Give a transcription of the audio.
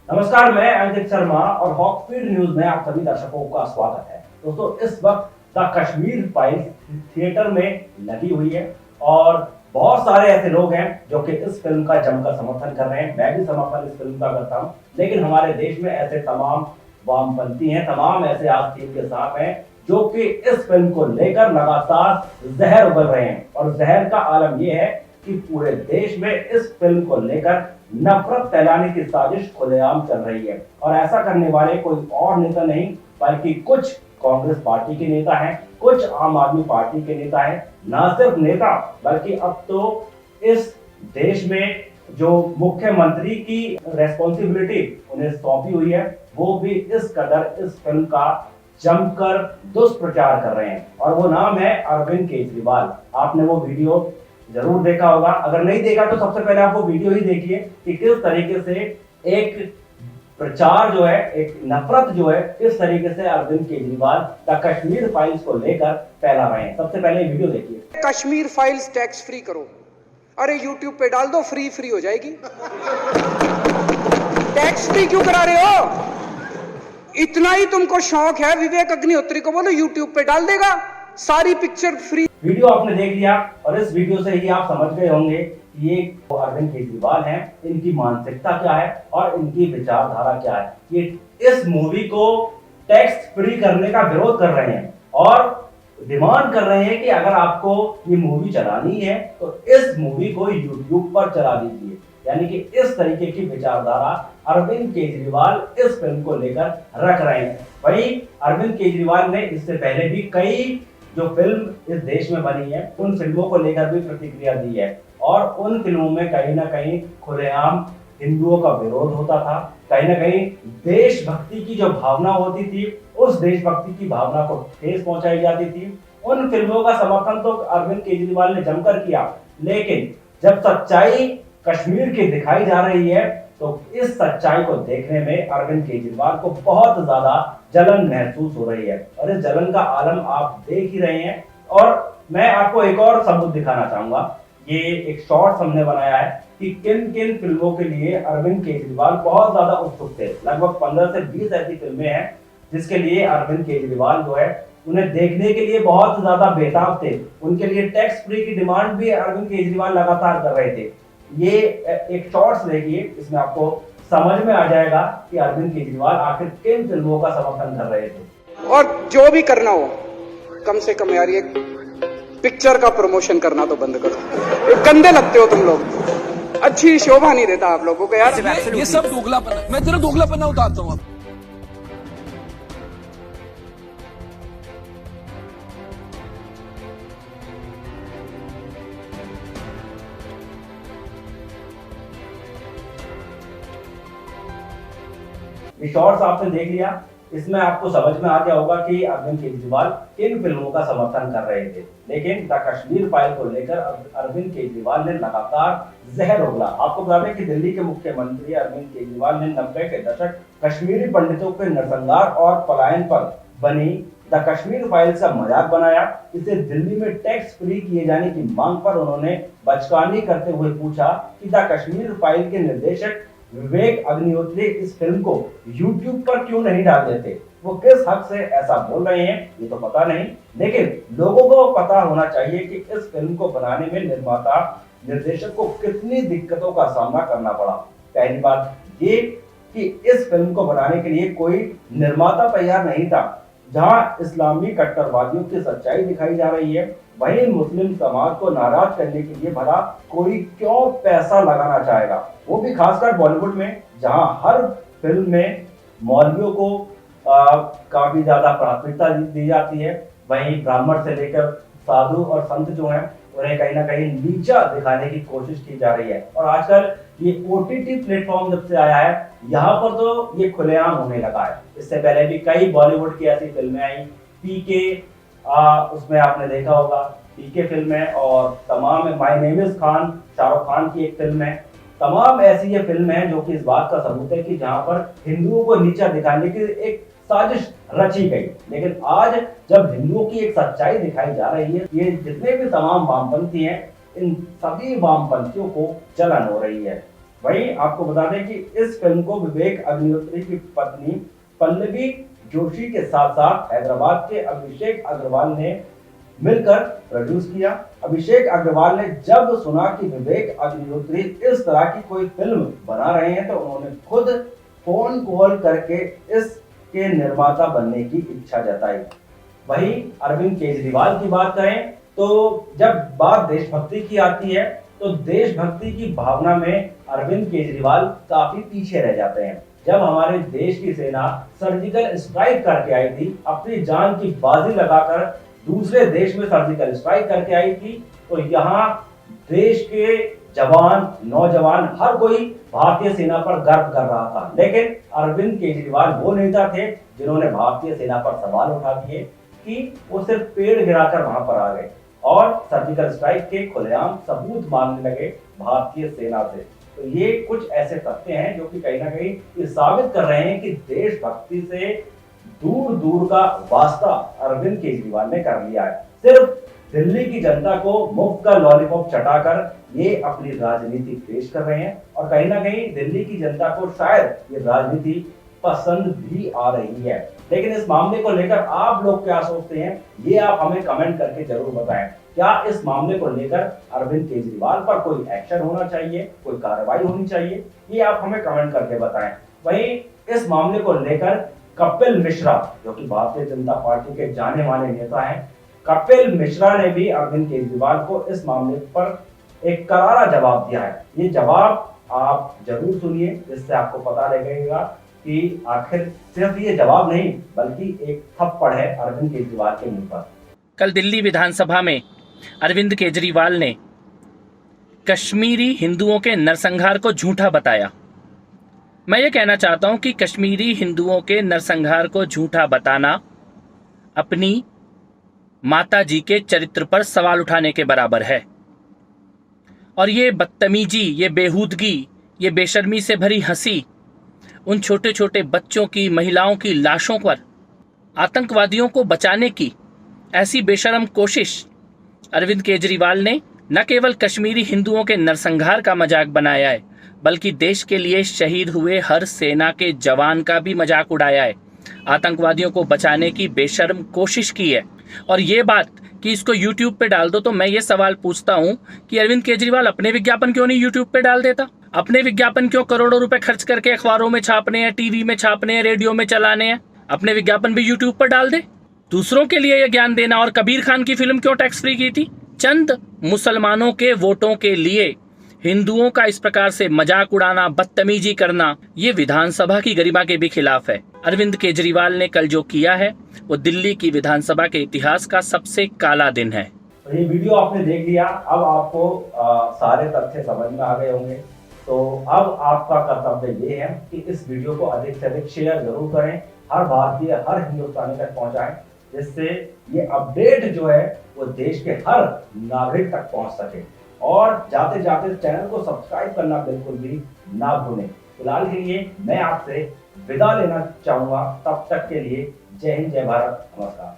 नमस्कार, मैं अंकित शर्मा और हॉक स्पीड न्यूज में आप सभी दर्शकों का स्वागत है। दोस्तों, इस वक्त द कश्मीर फाइल्स थिएटर में लगी हुई है और बहुत सारे ऐसे लोग हैं जो कि इस फिल्म का जमकर समर्थन कर रहे हैं। मैं भी समर्थन इस फिल्म का करता हूं, लेकिन हमारे देश में ऐसे तमाम वामपंथी हैं, तमाम ऐसे आस्तीन के सांप हैं जो कि इस फिल्म को लेकर लगातार जहर उगल रहे हैं। और जहर का आलम यह है कि पूरे देश में इस फिल्म को लेकर नफरत फैलाने की साजिश खुलेआम चल रही है। और ऐसा करने वाले कोई और नेता नहीं बल्कि कुछ कांग्रेस पार्टी के नेता हैं, कुछ आम आदमी पार्टी के नेता हैं। ना सिर्फ नेता बल्कि अब तो इस देश में जो मुख्यमंत्री की रेस्पॉन्सिबिलिटी उन्हें सौंपी हुई है, वो भी इस कदर इस फिल्म का जमकर दुष्प्रचार कर रहे हैं। और वो नाम है अरविंद केजरीवाल। आपने वो वीडियो जरूर देखा होगा, अगर नहीं देखा तो सबसे पहले आप वो वीडियो ही देखिए कि किस तरीके से एक प्रचार जो है, एक नफरत जो है, किस तरीके से अरविंद केजरीवाल द कश्मीर फाइल्स को लेकर फैला रहे हैं। सबसे पहले वीडियो देखिए। कश्मीर फाइल्स टैक्स फ्री करो। अरे यूट्यूब पे डाल दो, फ्री फ्री हो जाएगी। टैक्स फ्री क्यों करा रहे हो? इतना ही तुमको शौक है, विवेक अग्निहोत्री को बोलो यूट्यूब पे डाल देगा, सारी पिक्चर फ्री। वीडियो आपने देख लिया और इस वीडियो से ही आप समझ गए होंगे कि ये अरविंद केजरीवाल हैं, इनकी मानसिकता क्या है और इनकी विचारधारा क्या है। ये इस मूवी को टैक्स फ्री करने का विरोध कर रहे हैं और डिमांड कर रहे हैं कि अगर आपको ये मूवी चलानी है तो इस मूवी को यूट्यूब पर चला दीजिए। यानी कि इस तरीके की विचारधारा अरविंद केजरीवाल इस फिल्म को लेकर रख रहे हैं। वहीं अरविंद केजरीवाल ने इससे पहले भी कई जो फिल्म इस देश में बनी है उन फिल्मों को लेकर भी प्रतिक्रिया दी है और उन फिल्मों में कहीं ना कहीं खुलेआम हिंदुओं का विरोध होता था। कहीं ना कहीं देशभक्ति की जो भावना होती थी, उस देशभक्ति की भावना को ठेस पहुंचाई जाती थी। उन फिल्मों का समर्थन तो अरविंद केजरीवाल ने जमकर किया, लेकिन जब सच्चाई कश्मीर की दिखाई जा रही है तो इस सच्चाई को देखने में अरविंद केजरीवाल को बहुत ज्यादा जलन महसूस हो रही है और इस जलन का आलम आप देख ही रहे हैं। और मैं आपको एक और सबूत दिखाना चाहूंगा। ये एक शॉर्ट्स हमने बनाया है कि किन किन फिल्मों के लिए अरविंद केजरीवाल बहुत ज्यादा उत्सुक थे। लगभग 15 से 20 ऐसी फिल्में हैं जिसके लिए अरविंद केजरीवाल जो है उन्हें देखने के लिए बहुत ज्यादा बेताब थे। उनके लिए टैक्स फ्री की डिमांड भी अरविंद केजरीवाल लगातार कर रहे थे। ये एक शॉर्ट्स देखिए, इसमें आपको समझ में आ जाएगा कि अरविंद केजरीवाल आखिर किन फिल्मों का समर्थन कर रहे थे। और जो भी करना हो, कम से कम यार ये पिक्चर का प्रमोशन करना तो बंद करो। ये गंदे लगते हो तुम लोग, अच्छी शोभा नहीं देता आप लोगों को यार। ये सब दोगलापन है। मैं तेरा दोगलापन उतारता हूँ अब। ये शॉर्ट्स आपने देख लिया, इसमें आपको समझ में आ गया होगा कि अरविंद केजरीवाल किन फिल्मों का समर्थन कर रहे थे। लेकिन द कश्मीर फाइल को लेकर अरविंद केजरीवाल ने लगातार जहर उगला। आपको बता दें कि दिल्ली के मुख्यमंत्री अरविंद केजरीवाल ने 90 के दशक कश्मीरी पंडितों के नरसंहार और पलायन पर बनी द कश्मीर फाइल्स का मजाक बनाया। इसे दिल्ली में टैक्स फ्री किए जाने की मांग पर उन्होंने बचकानी करते हुए पूछा कि द कश्मीर फाइल के निर्देशक विवेक अग्निहोत्री इस फिल्म को YouTube पर क्यों नहीं डाल देते। वो किस हक से ऐसा बोल रहे हैं ये तो पता नहीं, लेकिन लोगों को पता होना चाहिए कि इस फिल्म को बनाने में निर्माता निर्देशक को कितनी दिक्कतों का सामना करना पड़ा। पहली बात ये कि इस फिल्म को बनाने के लिए कोई निर्माता तैयार नहीं था। जहां इस्लामी कट्टरवादियों की सच्चाई दिखाई जा रही है, वहीं मुस्लिम समाज को नाराज करने के लिए भला कोई क्यों पैसा लगाना चाहेगा, वो भी खासकर बॉलीवुड में, जहां हर फिल्म में मौलवियों को काफी ज्यादा प्राथमिकता दी जाती है। वहीं ब्राह्मण से लेकर साधु और संत जो हैं उन्हें कहीं ना कहीं नीचा दिखाने की कोशिश की जा रही है। और आजकल ये OTT प्लेटफॉर्म जब से आया है, यहाँ पर तो ये खुलेआम होने लगा है। इससे पहले भी कई बॉलीवुड की ऐसी फिल्में आई, पीके, उसमें आपने देखा होगा पीके फिल्म है, और तमाम my name is Khan, Shahrukh Khan की एक फिल्म है। तमाम ऐसी ये फिल्म है जो कि इस बात का सबूत है कि जहां पर हिंदुओं को नीचा दिखाने की एक साजिश रची गई। लेकिन आज जब हिंदुओं की एक सच्चाई दिखाई जा रही है, ये जितने भी तमाम वामपंथी हैं, इन सभी वामपंथियों को जलन हो रही है। वहीं आपको बता दें कि इस फिल्म को विवेक अग्निहोत्री की पत्नी पल्लवी जोशी के साथ साथ हैदराबाद के अभिषेक अग्रवाल ने मिलकर प्रोड्यूस किया। अभिषेक अग्रवाल ने जब सुना कि विवेक अग्निहोत्री इस तरह की कोई फिल्म बना रहे हैं तो उन्होंने खुद फोन कॉल करके इसके निर्माता बनने की इच्छा जताई। वहीं अरविंद केजरीवाल की बात करें तो जब बात देशभक्ति की आती है तो देशभक्ति की भावना में अरविंद केजरीवाल काफी पीछे रह जाते हैं। जब हमारे देश की सेना सर्जिकल स्ट्राइक करके आई थी, अपनी जान की बाजी लगाकर दूसरे देश में सर्जिकल स्ट्राइक करके आई थी, तो यहाँ देश के जवान, नौजवान हर कोई भारतीय सेना पर गर्व कर रहा था। लेकिन अरविंद केजरीवाल वो नेता थे जिन्होंने भारतीय सेना पर सवाल उठा दिए कि वो सिर्फ पेड़ गिराकर वहां पर आ गए और सर्जिकल स्ट्राइक के खुलेआम सबूत मांगने लगे भारतीय सेना से। तो ये कुछ ऐसे तथ्य हैं जो कि कहीं ना कहीं ये साबित कर रहे हैं कि देशभक्ति से दूर दूर का वास्ता अरविंद केजरीवाल ने कर लिया है। सिर्फ दिल्ली की जनता को मुफ्त का लॉलीपॉप चटाकर ये अपनी राजनीति पेश कर रहे हैं और कहीं ना कहीं दिल्ली की जनता को शायद ये राजनीति पसंद भी आ रही है। लेकिन इस मामले को लेकर आप लोग क्या सोचते हैं, ये आप हमें कमेंट करके जरूर बताएं। क्या इस मामले को लेकर अरविंद केजरीवाल पर कोई एक्शन होना चाहिए, कोई कार्रवाई होनी चाहिए, ये आप हमें कमेंट करके बताएं। वहीं इस मामले को लेकर कपिल मिश्रा, जो कि भारतीय जनता पार्टी के जाने माने नेता हैं, कपिल मिश्रा ने भी अरविंद केजरीवाल को इस मामले पर एक करारा जवाब दिया है। ये जवाब आप जरूर सुनिए, जिससे आपको पता लगेगा कि आखिर सिर्फ ये जवाब नहीं बल्कि एक थप्पड़ है अरविंद केजरीवाल के मुंह पर। कल दिल्ली विधानसभा में अरविंद केजरीवाल ने कश्मीरी हिंदुओं के नरसंहार को झूठा बताया। मैं ये कहना चाहता हूं कि कश्मीरी हिंदुओं के नरसंहार को झूठा बताना अपनी माता जी के चरित्र पर सवाल उठाने के बराबर है। और ये बदतमीजी, ये बेहूदगी, ये बेशर्मी से भरी हंसी उन छोटे छोटे बच्चों की, महिलाओं की लाशों पर आतंकवादियों को बचाने की ऐसी बेशर्म कोशिश अरविंद केजरीवाल ने न केवल कश्मीरी हिंदुओं के नरसंहार का मजाक बनाया है, बल्कि देश के लिए शहीद हुए हर सेना के जवान का भी मजाक उड़ाया है, आतंकवादियों को बचाने की बेशर्म कोशिश की है। और ये बात कि इसको YouTube पे डाल दो, तो मैं ये सवाल पूछता हूं कि अरविंद केजरीवाल अपने विज्ञापन क्यों नहीं YouTube पे डाल देता? अपने विज्ञापन क्यों करोड़ों रुपए खर्च करके अखबारों में छापने हैं, टीवी में छापने हैं, रेडियो में चलाने हैं? अपने विज्ञापन भी YouTube पर डाल दे। दूसरों के लिए यह ज्ञान देना। और कबीर खान की फिल्म क्यों टैक्स फ्री की थी? चंद मुसलमानों के वोटों के लिए हिंदुओं का इस प्रकार से मजाक उड़ाना, बदतमीजी करना, ये विधानसभा की गरिमा के भी खिलाफ है। अरविंद केजरीवाल ने कल जो किया है वो दिल्ली की विधानसभा के इतिहास का सबसे काला दिन है। तो ये वीडियो आपने देख लिया, अब आपको सारे तथ्य समझ में आ गए होंगे। तो अब आपका कर्तव्य ये है कि इस वीडियो को अधिक से अधिक शेयर जरूर करें, हर भारतीय, हर हिंदुस्तानी तक पहुंचाएं, जिससे ये अपडेट जो है वो देश के हर नागरिक तक पहुंच सके। और जाते जाते चैनल को सब्सक्राइब करना बिल्कुल भी ना भूलें। फिलहाल के लिए मैं आपसे विदा लेना चाहूंगा, तब तक के लिए जय हिंद, जय भारत, नमस्कार।